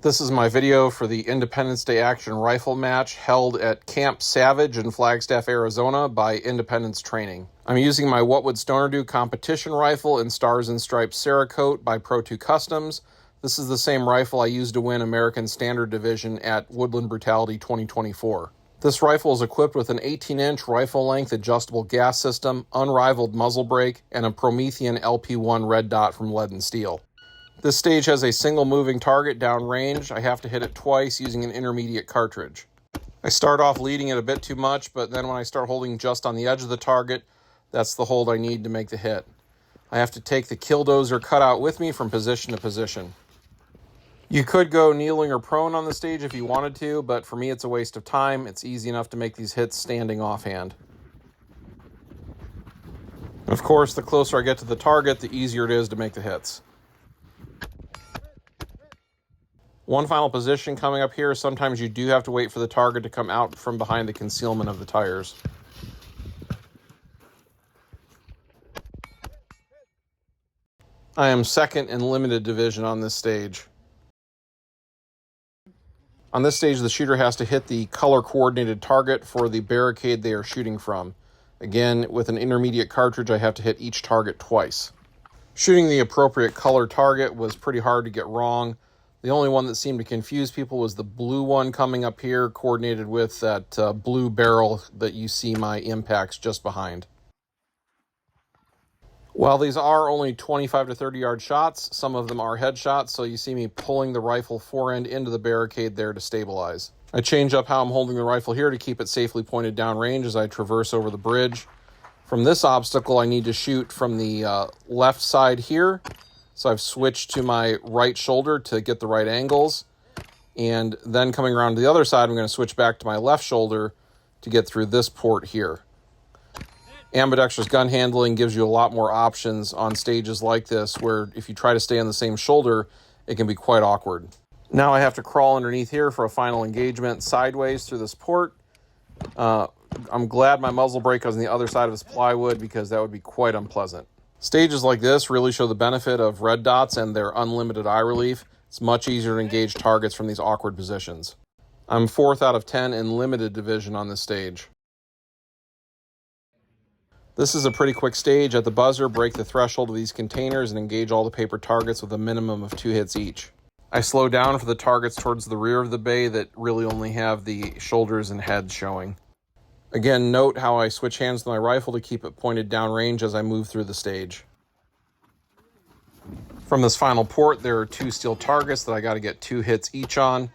This is my video for the Independence Day Action Rifle match held at Camp Savage in Flagstaff, Arizona by Independence Training. I'm using my What Would Stoner Do competition rifle in Stars and Stripes Cerakote by Pro2 Customs. This is the same rifle I used to win American Standard Division at Woodland Brutality 2024. This rifle is equipped with an 18-inch rifle-length adjustable gas system, unrivaled muzzle brake, and a Promethean LP1 red dot from Lead and Steel. This stage has a single moving target downrange. I have to hit it twice using an intermediate cartridge. I start off leading it a bit too much, but then when I start holding just on the edge of the target, that's the hold I need to make the hit. I have to take the killdozer cutout with me from position to position. You could go kneeling or prone on the stage if you wanted to, but for me it's a waste of time. It's easy enough to make these hits standing offhand. And of course, the closer I get to the target, the easier it is to make the hits. One final position coming up here, sometimes you do have to wait for the target to come out from behind the concealment of the tires. I am second in limited division on this stage. On this stage, the shooter has to hit the color-coordinated target for the barricade they are shooting from. Again, with an intermediate cartridge, I have to hit each target twice. Shooting the appropriate color target was pretty hard to get wrong. The only one that seemed to confuse people was the blue one coming up here, coordinated with that blue barrel that you see my impacts just behind. While these are only 25 to 30 yard shots, some of them are headshots, so you see me pulling the rifle forend into the barricade there to stabilize. I change up how I'm holding the rifle here to keep it safely pointed downrange as I traverse over the bridge. From this obstacle, I need to shoot from the left side here. So I've switched to my right shoulder to get the right angles. And then coming around to the other side, I'm going to switch back to my left shoulder to get through this port here. Ambidextrous gun handling gives you a lot more options on stages like this, where if you try to stay on the same shoulder, it can be quite awkward. Now I have to crawl underneath here for a final engagement sideways through this port. I'm glad my muzzle brake was on the other side of this plywood because that would be quite unpleasant. Stages like this really show the benefit of red dots and their unlimited eye relief. It's much easier to engage targets from these awkward positions. I'm 4th out of 10 in limited division on this stage. This is a pretty quick stage. At the buzzer, break the threshold of these containers and engage all the paper targets with a minimum of 2 hits each. I slow down for the targets towards the rear of the bay that really only have the shoulders and head showing. Again, note how I switch hands with my rifle to keep it pointed downrange as I move through the stage. From this final port, there are 2 steel targets that I got to get 2 hits each on.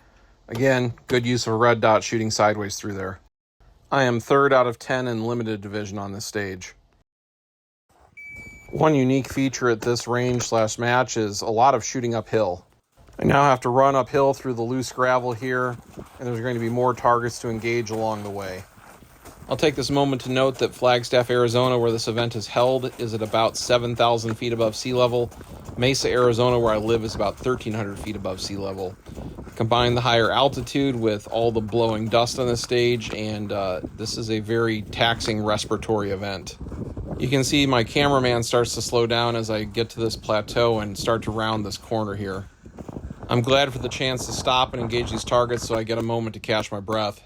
Again, good use of a red dot shooting sideways through there. I am 3rd out of 10 in limited division on this stage. One unique feature at this range/match is a lot of shooting uphill. I now have to run uphill through the loose gravel here, and there's going to be more targets to engage along the way. I'll take this moment to note that Flagstaff, Arizona, where this event is held, is at about 7,000 feet above sea level. Mesa, Arizona, where I live, is about 1,300 feet above sea level. Combine the higher altitude with all the blowing dust on the stage, and this is a very taxing respiratory event. You can see my cameraman starts to slow down as I get to this plateau and start to round this corner here. I'm glad for the chance to stop and engage these targets so I get a moment to catch my breath.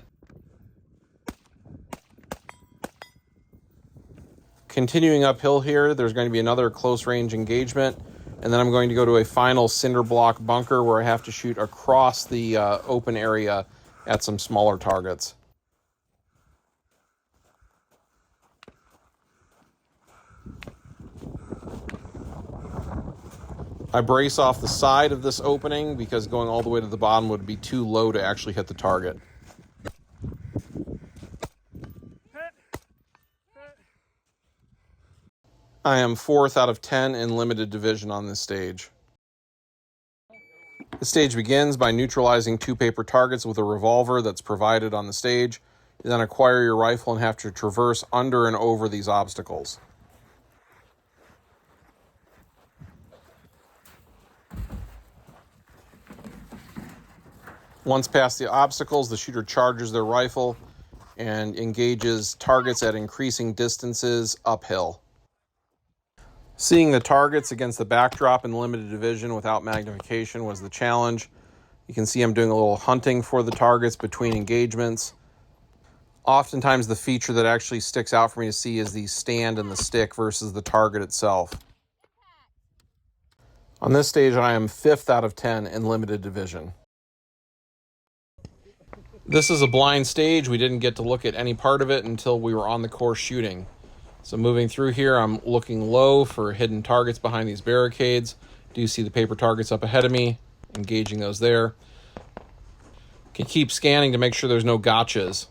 Continuing uphill here, there's going to be another close range engagement, and then I'm going to go to a final cinder block bunker where I have to shoot across the open area at some smaller targets. I brace off the side of this opening because going all the way to the bottom would be too low to actually hit the target. I am 4th out of 10 in limited division on this stage. The stage begins by neutralizing 2 paper targets with a revolver that's provided on the stage. You then acquire your rifle and have to traverse under and over these obstacles. Once past the obstacles, the shooter charges their rifle and engages targets at increasing distances uphill. Seeing the targets against the backdrop in limited division without magnification was the challenge. You can see I'm doing a little hunting for the targets between engagements. Oftentimes the feature that actually sticks out for me to see is the stand and the stick versus the target itself. On this stage, I am 5th out of 10 in limited division. This is a blind stage. We didn't get to look at any part of it until we were on the course shooting. So moving through here, I'm looking low for hidden targets behind these barricades. Do you see the paper targets up ahead of me? Engaging those there. Can keep scanning to make sure there's no gotchas.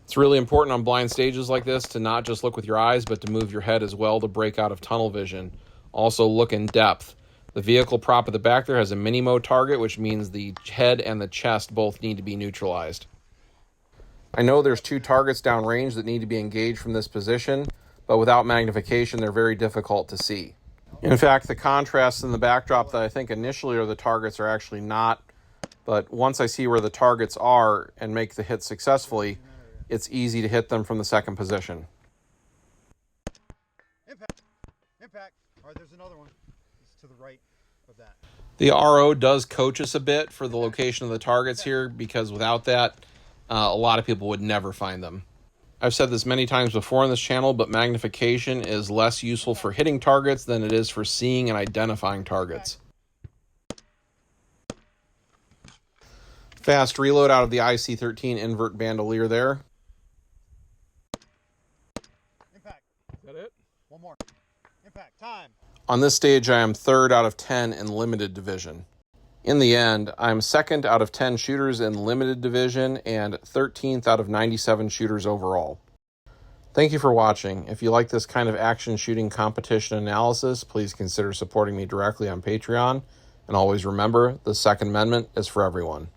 It's really important on blind stages like this to not just look with your eyes, but to move your head as well to break out of tunnel vision. Also look in depth. The vehicle prop at the back there has a mini-mo target, which means the head and the chest both need to be neutralized. I know there's 2 targets downrange that need to be engaged from this position, but without magnification, they're very difficult to see. In fact, the contrasts in the backdrop that I think initially are the targets are actually not, but once I see where the targets are and make the hit successfully, it's easy to hit them from the second position. Impact. All right, there's another one. It's to the right of that. The RO does coach us a bit for the location of the targets here, because without that, a lot of people would never find them. I've said this many times before on this channel, but magnification is less useful for hitting targets than it is for seeing and identifying targets. Fast reload out of the IC-13 invert bandolier there. Impact. Is that it? One more. Impact. Time. On this stage, I am 3rd out of 10 in limited division. In the end, I'm 2nd out of 10 shooters in limited division and 13th out of 97 shooters overall. Thank you for watching. If you like this kind of action shooting competition analysis, please consider supporting me directly on Patreon. And always remember, the Second Amendment is for everyone.